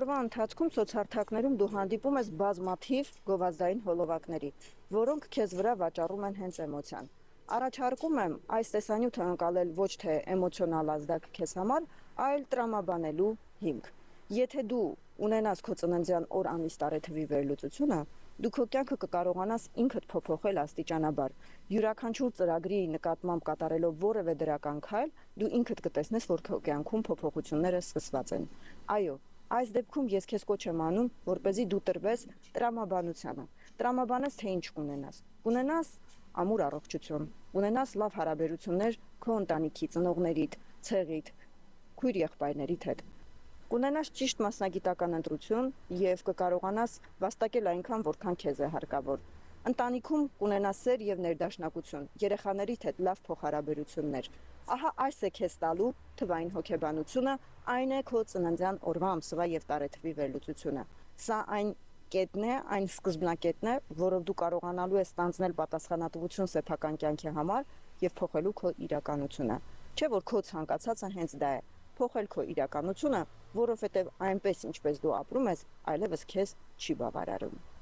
Օրվա ընթացքում սոցհարթակներում դու հանդիպում ես բազմաթիվ գովազդային հոլովակների, որոնք քեզ վրա վաճառում են հենց էմոցիան։ Առաջարկում եմ այս տեսանյութը ընկալել ոչ թե էմոցիոնալ ազդակ քեզ համար, այլ տրամաբանելու հիմք։ Եթե դու ունենաս քո ծննդյան օր ամիս տարեթվի վերլուծությունը, դու քո կյանքը կկարողանաս ինքդ փոփոխել աստիճանաբար։ Յուրաքանչյուր ծրագրի նկատմամբ կատարելով որևէ դրական քայլ, դու ինքդ կտեսնես, որ քո կյանքում փոփոխությունները սկսված են։ Այո, այս դեպքում ես քեզ կոչ եմ անում, որպեսզի դու տրվես տրամաբանությանը։ Տրամաբանես, թե ինչ կունենաս։ Կունենաս ամուր առողջություն, ունենաս լավ հարաբերություններ քո ընտանիքի, ծնողներիդ, ցեղիդ, քույր եղբայրներիդ հետ։ Կունենաս ճիշտ մասնագիտական ընտրություն եւ կկարողանաս վաստակել այնքան, որքան քեզ է հարկավոր։ Ընտանիքում կունենաս սեր եւ ներդաշնակություն, երեխաներիդ հետ լավ փոխհարաբերություններ։ Ահա այս է քեզ տալու թվային հոգեբանությունը, այն է քո ծննդյան օրվա ամսվա եւ տարեթվի վերլուծությունը։ Սա այն կետն է, այն սկզբնակետն է, որով դու կարողանալու ես ստանձնել պատասխանատվություն սեփական կյանքի համար եւ փոխելու քո իրականությունը։ Չէ՞ որ քո ցանկացածը հենց դա է՝ փոխել քո իրականությունը, որովհետեւ այնպես ինչպես դու ապրում ես, այլևս քեզ չի բավարարում։